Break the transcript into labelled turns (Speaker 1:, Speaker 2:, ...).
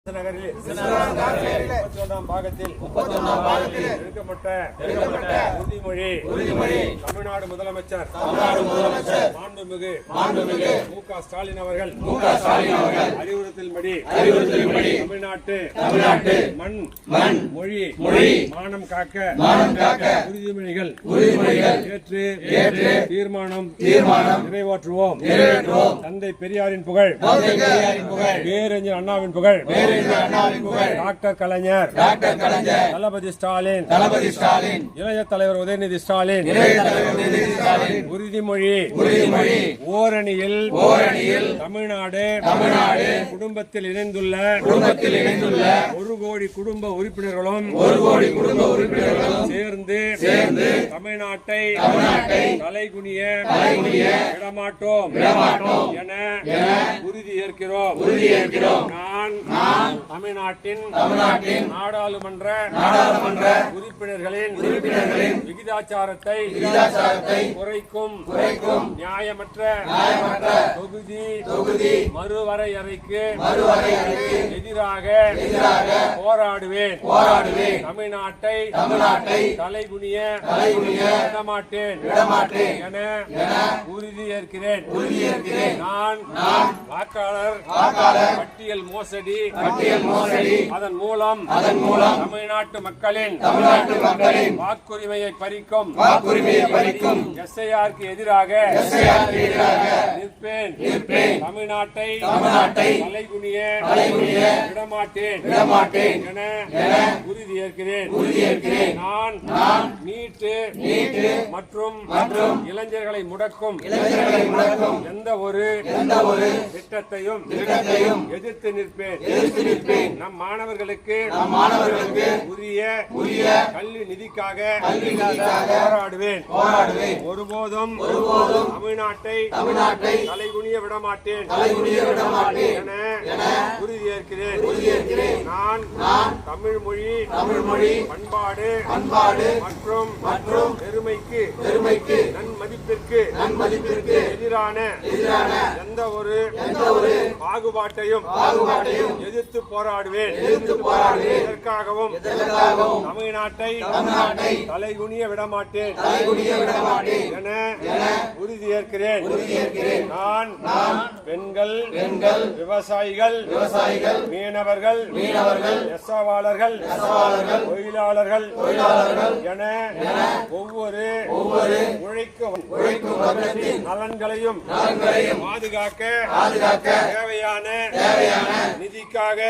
Speaker 1: 31ஆம் பாகத்தில் எடுக்கப்பட்ட உறுதிமொழி தமிழ்நாடு முதலமைச்சர் மாண்புமிகு மு.க. ஸ்டாலின் அவர்கள் அறிவுறுத்தலின்படி தமிழ்நாட்டு மண் மொழி மானம் காக்க உறுதிமொழிகள் ஏற்று தீர்மானம் நிறைவேற்றுவோம். தந்தை பெரியாரின் புகழ், பேரறிஞர் அண்ணாவின் புகழ், டாக்டர் கலைஞர் தளபதி ஸ்டாலின், இளைய தலைவர் உதயநிதி ஸ்டாலின் உறுதிமொழி ஓரணியில் தமிழ்நாடு குடும்பத்தில் இணைந்துள்ள 1 கோடி குடும்ப உறுப்பினர்களும் சேர்ந்து தமிழ்நாட்டை தலைகுனிய விடமாட்டோம் என உறுதி ஏற்கிறோம். நான் தமிழ்நாட்டின் நாடாளுமன்ற உறுப்பினர்களின் விகிதாச்சாரத்தை குறைக்கும் நியாயமற்ற தொகுதி மறுவரையறைக்கு எதிராக போராடுவேன். தமிழ்நாட்டை தலைகுனிய விடமாட்டேன் என உறுதி ஏற்கிறேன். நான் வாக்காளர் பட்டியல் மோசடி அதன் மூலம் தமிழ்நாட்டு மக்களின் வாக்குரிமையை பறிக்கும் எஸ்ஐஆருக்கு எதிராக நிற்பேன். தமிழ்நாட்டை தலைகுனிய விடமாட்டேன் என உறுதி ஏற்கிறேன். நான் நீட்டு மற்றும் இளைஞர்களை முடக்கும் எந்த ஒரு திட்டத்தையும் எதிர்த்து நிற்பேன். நம் மாணவர்களுக்கு உரிய கல்வி நிதிக்காக போராடுவேன். ஒருபோதும் தமிழ்நாட்டை தலைகுனிய விடமாட்டேன் என உறுதி ஏற்கிறேன். நான் தமிழ் மொழி பண்பாடு மற்றும் பெருமைக்கு நன்மதிப்பிற்கு எதிரான எந்த ஒரு பாகுபாட்டையும் எதிர்த்து போராடுவேன். இதற்காகவும் தமிழ்நாட்டை தலைகுனிய விடமாட்டேன் என உறுதி ஏற்கிறேன். நான் பெண்கள், விவசாயிகள், மீனவர்கள், நெசவாளர்கள், தொழிலாளர்கள் என ஒவ்வொரு உழைக்கும் நலன்களையும் பாதுகாக்க தேவையான நிதிக்காக